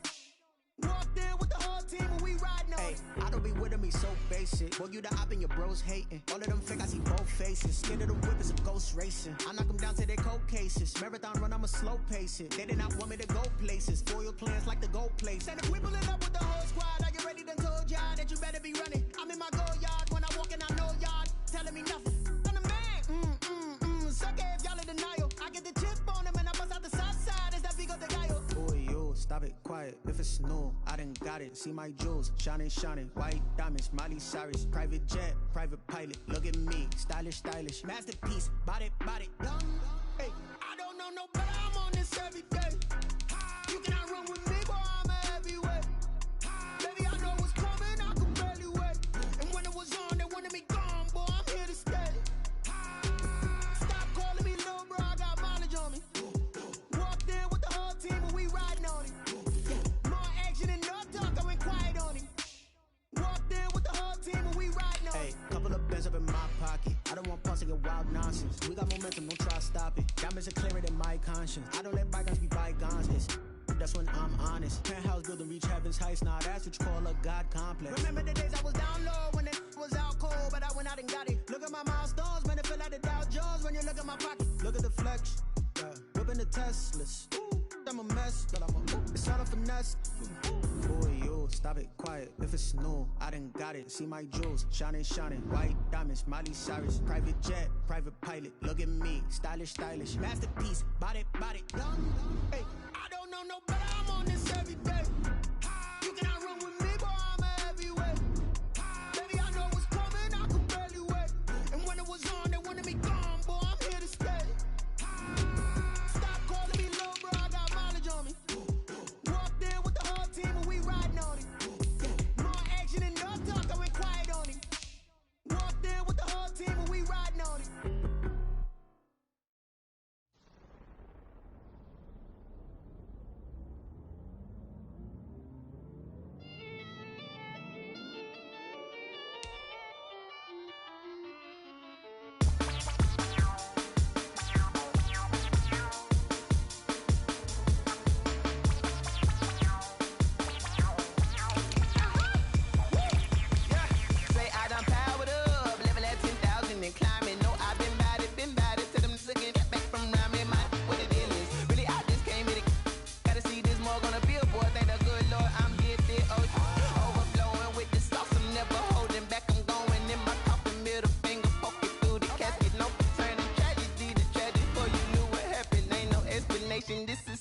Walked in with the whole team and we riding on him. I don't be with me so basic. Boy, you the op and your bros hating. All of them fake, I see both faces. Scared of the whip is a ghost racing. I knock them down to their cold cases. Marathon run, I'ma slow pace it. They did not want me to go places. Foil plans like the go place. And if we pulling up with the whole squad, are you ready? Done told y'all that you better be running. I'm in my go yard when I walk in, I know y'all telling me nothing. I'm the man. Suck it if y'all in denial. I get the chip on them and I bust out the south side. It's that Vigo de Gallo. Boy, yo, stop it, quiet. If it's new, I done got it. See my jewels, shining, shining. White diamonds, Miley Cyrus. Private jet, private pilot. Look at me, stylish, stylish. Masterpiece, body, body. Hey, I don't know no better, I'm on this every day. You cannot run with me, boy, I'm a heavyweight. Baby, I know what's coming, I could barely wait. And when it was on, they wanted me gone, boy, I'm here to stay. Stop calling me little bro, I got mileage on me. Walked in with the whole team and we riding on him. Yeah, more action and no talk, I went quiet on him. Walked in with the whole team and we riding on him. Hey, couple of bands up in my pocket. I don't want pause to get wild nonsense. We got momentum, don't try to stop it. Diamonds are clearer than my conscience. I don't let bygones be bygones. That's when I'm honest. Penthouse building reach heaven's heights. Nah, that's what you call a God complex. Remember the days I was down low when it was out cold, but I went out and got it. Look at my milestones, man, it feel like the Dow Jones when you look at my pocket. Look at the flex, whipping the Teslas. I'm a mess, but it's not a finesse. Boy, yo, stop it, quiet. If it's new, I done got it. See my jewels, shining, shining. White diamonds, Miley Cyrus. Private jet, private pilot. Look at me, stylish, stylish. Masterpiece, body, body. Hey, I don't know no better, I'm on this every day. You cannot run with me, boy, I'm a heavyweight. Baby, I know what's coming, I could barely wait. And when it was on, they wanted me gone, boy, I'm here to stay. Stop calling me little bro, I got mileage on me. Walked in with the whole team and we riding on him. Yeah, more action and no talk, I went quiet on him. Walked in with the whole team and we riding on him.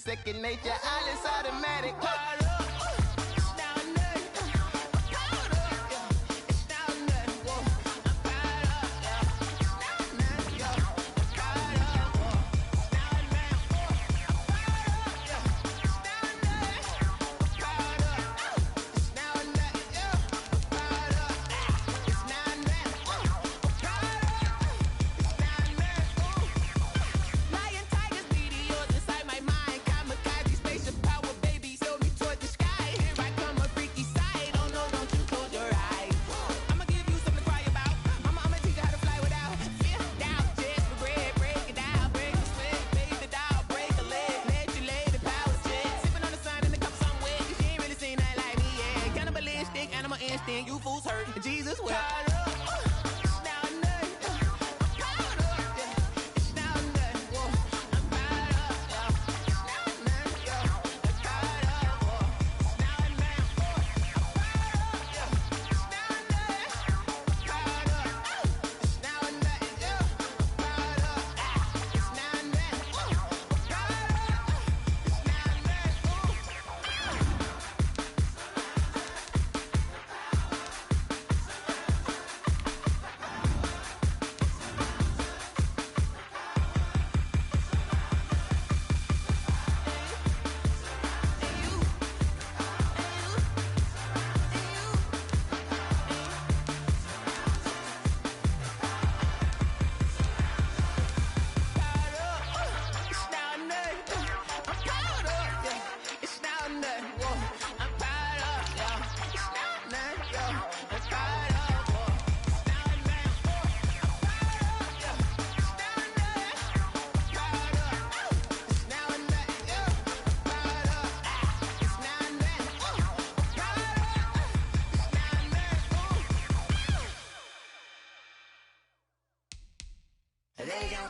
second nature, all is automatic. Show me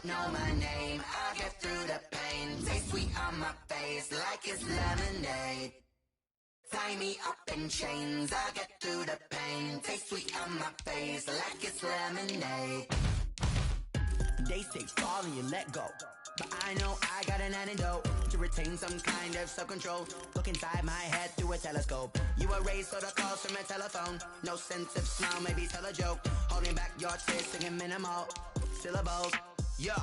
don't know my name, I'll get through the pain. Taste sweet on my face like it's lemonade. Tie me up in chains, I'll get through the pain. Taste sweet on my face like it's lemonade. They say fall and you let go, but I know I got an antidote to retain some kind of self-control. Look inside my head through a telescope. You erase all the calls from a telephone. No sense of smile, maybe tell a joke. Holding back your tears, singing minimal syllables. Yeah,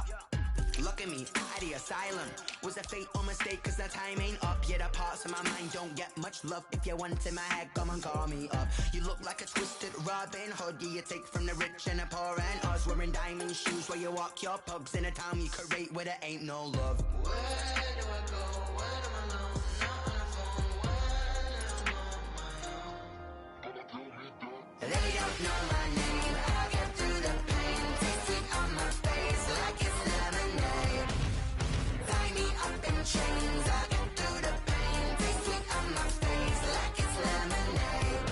look at me, out of the asylum. Was a fate or mistake, cause the time ain't up. Yeah, the parts of my mind don't get much love. If you want in my head, come and call me up. You look like a twisted Robin Hood. Yeah, you take from the rich and the poor and us. Wearing diamond shoes where you walk your pugs in a town you create where there ain't no love. Where do I go? When am I alone? Not on the phone. When I'm on my own. They don't know my name. I'll get through the pain. Taste sweet on my face like it's lemonade. Tie me up in chains. I'll get through the pain. Taste sweet on my face like it's lemonade.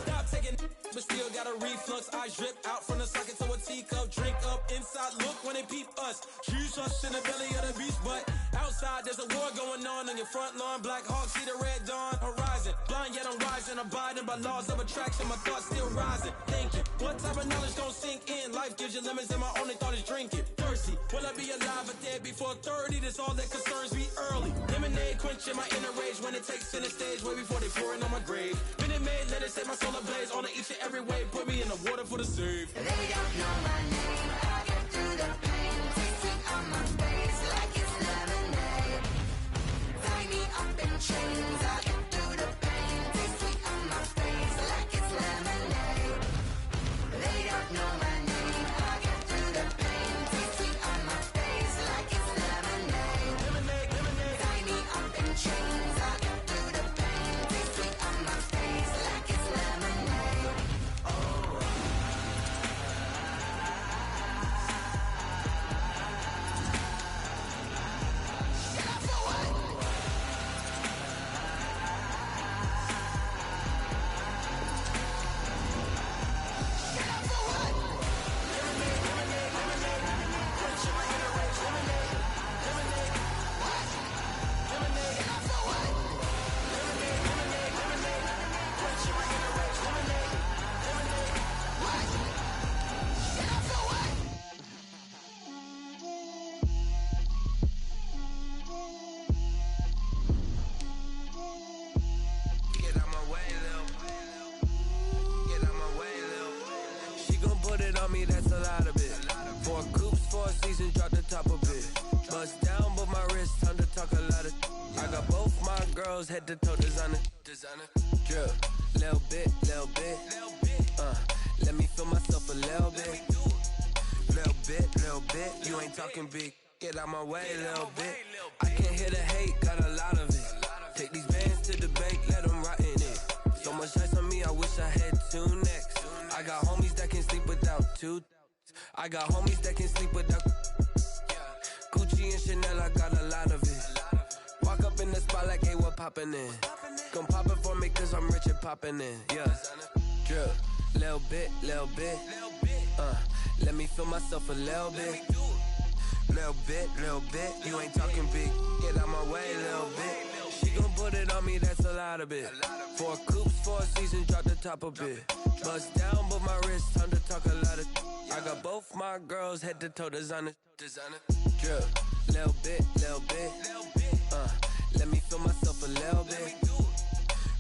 Stop taking, but still got a reflux. Eyes drip out from the socket to a teacup. Drink up inside, look when they peep us. Choose us in the belly of the beast, but outside there's a war going on your front lawn. Black Hawk, see the red dawn horizon. Blind yet I'm rising, abiding by laws of attraction. My thoughts still rising, thinking what type of knowledge gon' sink in? Life gives you lemons and my only thought is drinking. Thirsty, will I be alive or dead before 30? That's all that concerns me early. Lemonade quenching my inner rage when it takes center stage way before they pour it on my grave. Minute Maid, let it set my soul ablaze on each and every way. Put me in the water for the save. They don't know my name. I'll get through the pain. Taste sweet on my face like it's lemonade. Tie me up in chains. I'll get through the pain. Taste sweet on my face like it's lemonade. They don't know my name. I'll get through the pain. Taste sweet on my face like it's lemonade. Lemonade, lemonade. Tie me up in chains. I'll get through the pain. Taste sweet on my face like it's lemonade. Oh. Get out my way, Lil. Get out my way, Lil. She gon' put it on me, that's a lot of it. 4 coops, 4 seasons, drop the top a bit. Bust down, but my wrist, time to talk a lot of. I got both my girls, head to toe designer. Drip, little bit, little bit. Let me feel myself a little bit. Little bit, you ain't talking big. Get out my way, little bit. I can't hear the hate, got a lot of it. Take these bands to the bank, let them rot in it. So much ice on me, I wish I had 2 necks. I got homies that can sleep without 2. I got homies that can sleep without Gucci and Chanel, I got a lot of it. Walk up in the spot like, hey, what poppin' in? Gon' pop it for me cause I'm rich and poppin' in, yeah. Drip, little bit, let me feel myself a little bit. Little bit, you ain't talking big. Get out my way, little bit. She gon' put it on me, that's a lot of it. 4 coops, 4 seasons, drop the top a bit. Bust down, but my wrist, time to talk a lot of. I got both my girls, head to toe designer. Drip, little bit, let me feel myself a little bit.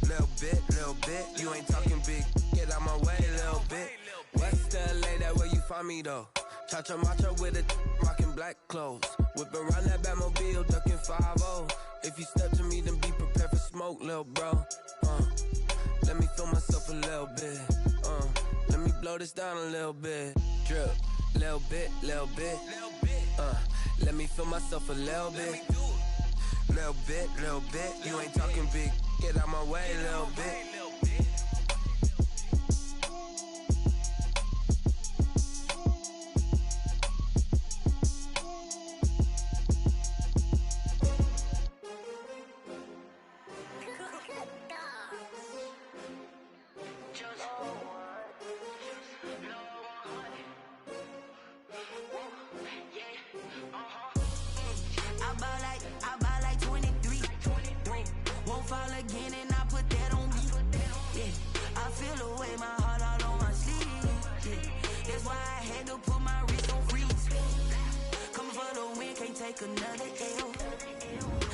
Little bit, you ain't talking big. Get out my way, little bit. West LA, that where you find me though. Cha-cha matcha with a rockin' black clothes. Whip around that Batmobile, ducking 5-0. If you step to me, then be prepared for smoke, lil' bro. Let me feel myself a little bit. Let me blow this down a little bit. Drip, little bit. Let me feel myself a little bit. Little bit, you ain't talking big. Get out my way, little bit. Yeah. take another L.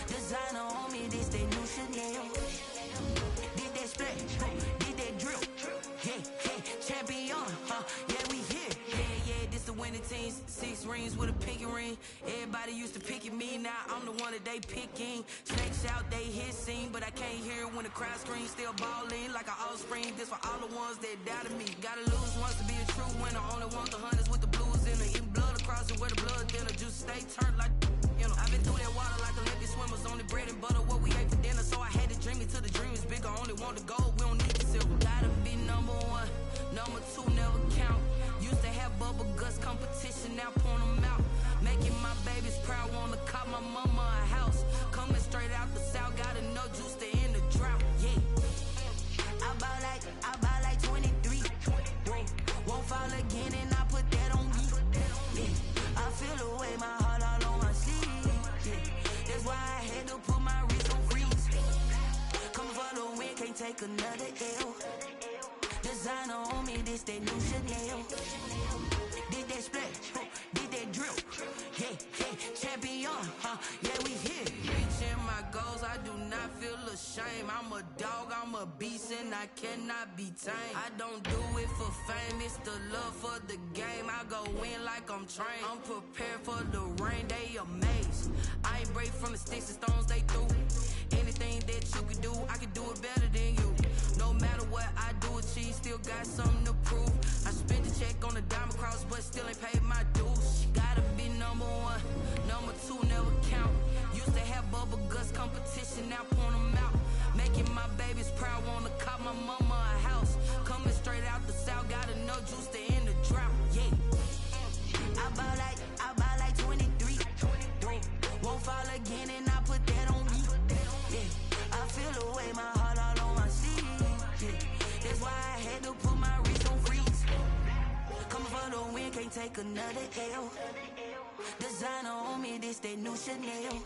Designer on me, this they new Chanel. Did that splash, did that drill. Yeah, champion, yeah, we here. Yeah, this the winning teams. 6 rings with a pinky ring. Everybody used to pick at me, now I'm the one that they picking. Snakes out, they hit scene, but I can't hear it when the crowd screams. Still balling like an offspring. This for all the ones that doubted me. Gotta lose once to be a true winner. Only want the hunters with the blues in it. Eating blood across it where the blood thinner. Juice stay turned like, you know. I've been through that water like Olympic swimmers. Only bread and butter, what we ate for dinner. So I had to dream it till the dream is bigger. Only want the gold, we don't need the silver. Gotta be number 1, number 2 never count. Used to have bubble guts competition, now point them out. Making my babies proud, wanna cop my mama a house. Coming straight out the south, got enough juice to end the drought. Yeah, I buy like 23. Won't fall again and I put that on me. Yeah, I feel the way, my heart all on my sleeve. Yeah, that's why I had to put my wrist on freeze. Coming for the win, can't take another L. Designer on me, this that new Chanel. Did that splash, did that drill. Yeah, champion, yeah, we here. Reaching my goals, I do not feel ashamed. I'm a dog, I'm a beast, and I cannot be tamed. I don't do it for fame, it's the love for the game. I go in like I'm trained. I'm prepared for the rain, they amazed. I ain't break from the sticks and stones they threw. Anything that you could do, I could do it better than you. No matter what I do, achieve, still got something to prove. I spent the check on the diamond cross, but still ain't paid my dues. Gotta be number 1, number 2 never count. Used to have bubble guts competition, now point them out. Making my babies proud, wanna cop my mama a house. Coming straight out the south, got enough juice to end the drought. Yeah, I buy like 23. Won't fall again and I put that on me. Yeah, I feel the way, my heart all on my sleeve. Yeah, that's why I had to put my wrist on freeze. Coming for the win, can't take another L. Designer on me, this that new Chanel.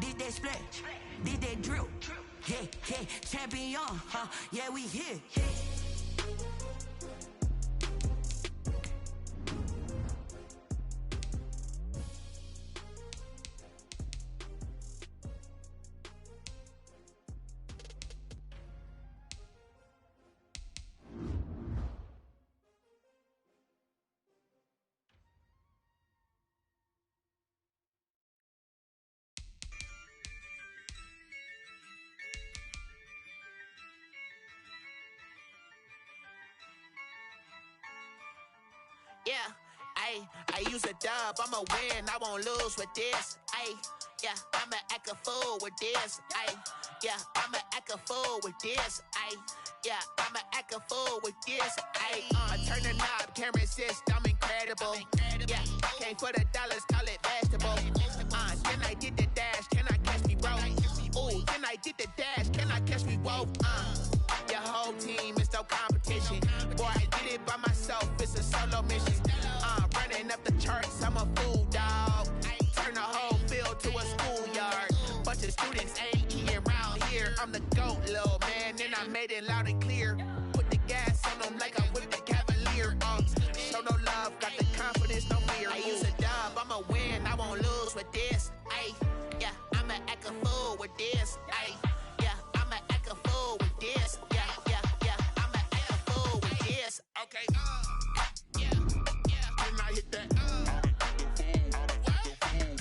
Did that splash, did that drill. Yeah, champion, yeah, we here. Yeah, I use a dub, I'ma win, I won't lose with this. Yeah, I'ma act a fool with this. Yeah, I'ma act a fool with this. Yeah, I'ma act a fool with this. I turn the knob, can't resist, I'm incredible. Yeah, came for the dollars, call it vegetable. Then I did the dash, can I catch me, bro? Ooh, then I did the dash, can I catch me, bro? Your whole team is no competition. Boy, I did it by myself, it's a solo mission. Running up the charts, I'm a fool, dog. Turn the whole field to a schoolyard. Bunch of students ain't here around here. I'm the GOAT, little man, and I made it loud and clear. Put the gas on them like I'm with the Cavalier. Show no love, got the confidence, no fear. I use a dub, I'ma win, I won't lose with this. Yeah, I'ma act a fool with this. Yeah, I'ma act a fool with this. Yeah, I'ma act a fool with this. Okay. Then I hit that.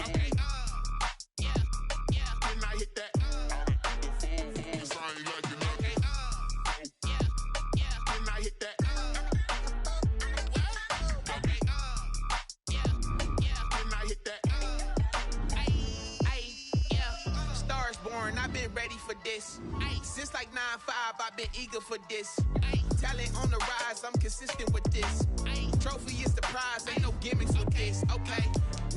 Okay. Then I hit that. Cause I ain't like it, okay. Then I hit that. Okay. Then I hit that. Yeah. Stars born, I've been ready for this. Since like 9-5, I've been eager for this. Talent on the rise, I'm consistent with this. Trophy is the prize, ain't no gimmicks with this. Okay,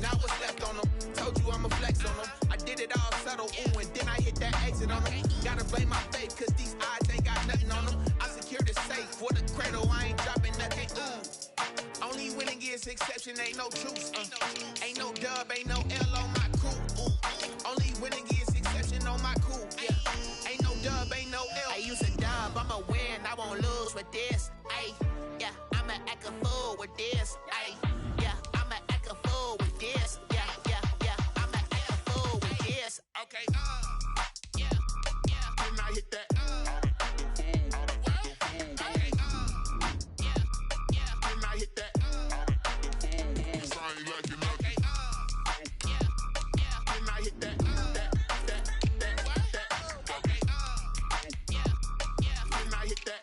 now what's left on them? Told you I'ma flex on them. I did it all subtle, ooh, and then I hit that exit on them. Gotta blame my faith, cause these eyes ain't got nothing on them. I secured the safe for the cradle, I ain't dropping nothing, ooh. Only winning is exception, ain't no truce. Ain't no dub, ain't no L on my crew, ooh. Only winning is exception on my crew, yeah. Ain't no dub, ain't no L. I use a dub, I'ma win, I won't lose with this. Yeah, I'ma act a fool with this. Yeah, I'ma act a fool with this. Yeah, Okay, yeah, didn't I hit that? Okay, didn't I hit that? Cause I ain't like it nothing. Didn't I hit that? Okay, didn't I hit that?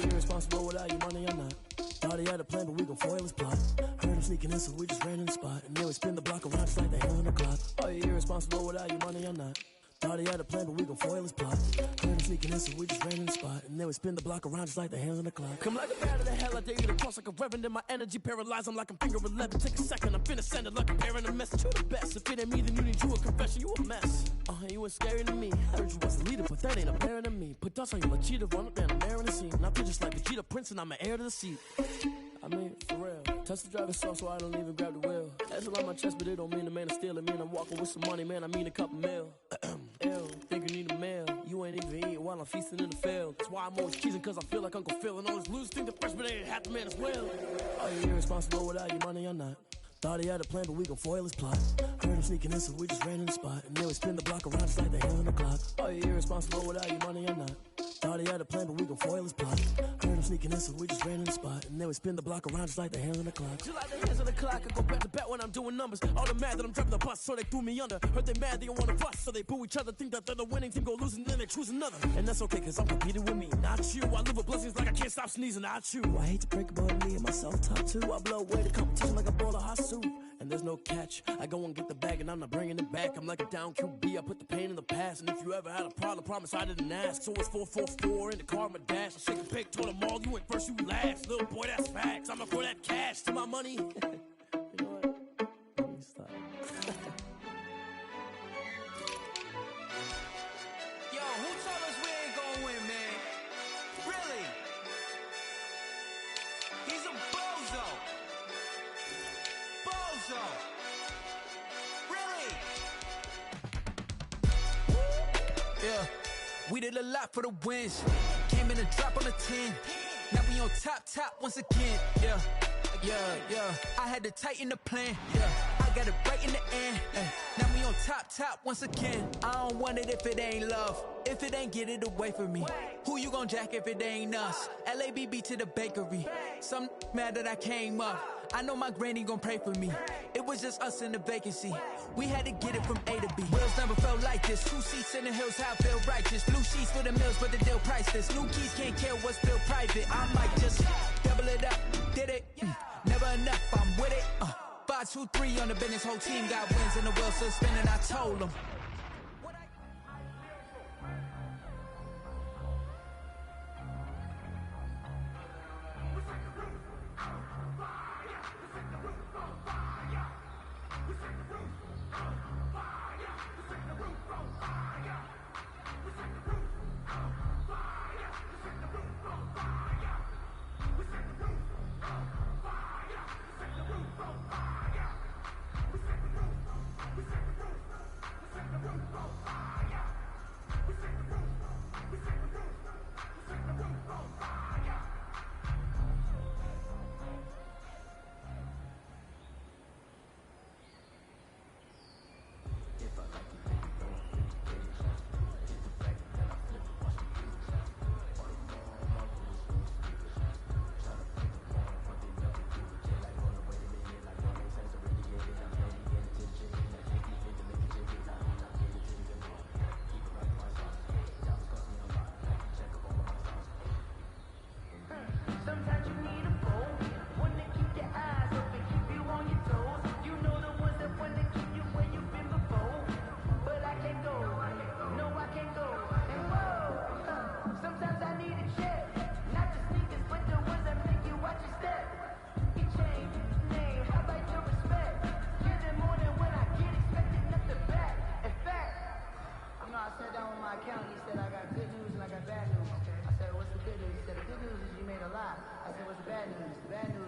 Irresponsible without your money, I'm not. Thought he had a plan, but we gon' foil his plot. Heard him sneaking in, so we just ran in the spot. And then we spin the block around just like the hell in the clock. Are you irresponsible without your money, I'm not. Thought he had a plan, but we gon' foil his plot. Heard him sneaking in, so we just ran in the spot. And then we spin the block around just like the hands on the clock. Come like a bat of the hell, I dare you to cross like a reverend. In my energy paralyzed, I'm like I'm finger 11. Take a second, I'm finna send it like I'm bearing a message. You the best, if it ain't me, then you need you a confession. You a mess. You ain't scary to me. I heard you was the leader, but that ain't apparent to me. Put dust on you like Cheetah, run up and I'm airing the scene. Now feel just like Vegeta Prince and I'm an heir to the seat. I mean, for real. Touch the driver's soft, so I don't even grab the wheel. That's on my chest, but it don't mean the man is stealing. Mean I'm walking with some money, man. I mean a couple mil. Ew, think you need a meal. You ain't even eating while I'm feasting in the field. That's why I'm always cheesing, cause I feel like Uncle Phil. And all those losers think the freshman ain't half the man as well. Are you irresponsible without your money? I'm not. Thought he had a plan, but we gon' foil his plot. Heard him sneaking in, so we just ran in the spot. And then we spin the block around just like the hell in the clock. Are you irresponsible without your money? I'm not. Thought he had a plan, but we gon' foil his plot. Heard him sneaking in, so we just ran in the spot. And then we spin the block around just like the hands on the clock. Just like the hands on the clock, I go back to back when I'm doing numbers. All the mad that I'm driving the bus, so they threw me under. Heard they mad, they don't wanna bust, so they boo each other. Think that they're the winning team, go losing, then they choose another. And that's okay, cause I'm competing with me, not you. I live with blessings like I can't stop sneezing, not you. I hate to break about me and my self-talk too. I blow away the competition like a bowl of hot soup. And there's no catch. I go and get the bag and I'm not bringing it back. I'm like a down QB, I put the pain in the past. And if you ever had a problem, promise I didn't ask. So it's 444 in the car, my dash. I shake a pick, told them all, you ain't first, you last. Little boy, that's facts. I'ma throw that cash to my money. You know what? Let me stop. Yo, who told us we ain't gonna win, man? Really? He's a bozo. Bozo. Really? Yeah, we did a lot for the wins. Came in a drop on a 10. Now we on top once again. Yeah. I had to tighten the plan. Yeah, I got it right in the end. Now we on top once again. I don't want it if it ain't love. If it ain't, get it away from me. Who you gon' jack if it ain't us? LABB to the bakery. Some mad that I came up. I know my granny gon' pray for me. It was just us in the vacancy. We had to get it from A to B. Wheels never felt like this. 2 seats in the hills, how I feel righteous. Blue sheets for the mills, but the deal priceless. New keys can't care what's still private. I might just double it up. Did it? Never enough, I'm with it. 5, 2, 3 on the business. Whole team got wins and the wheels still spinning. I told them. Sometimes you need a phone, one to keep your eyes open, keep you on your toes. You know the ones that want to keep you where you've been before. But I can't go, no I can't go. And whoa, sometimes I need a check. news, bad news.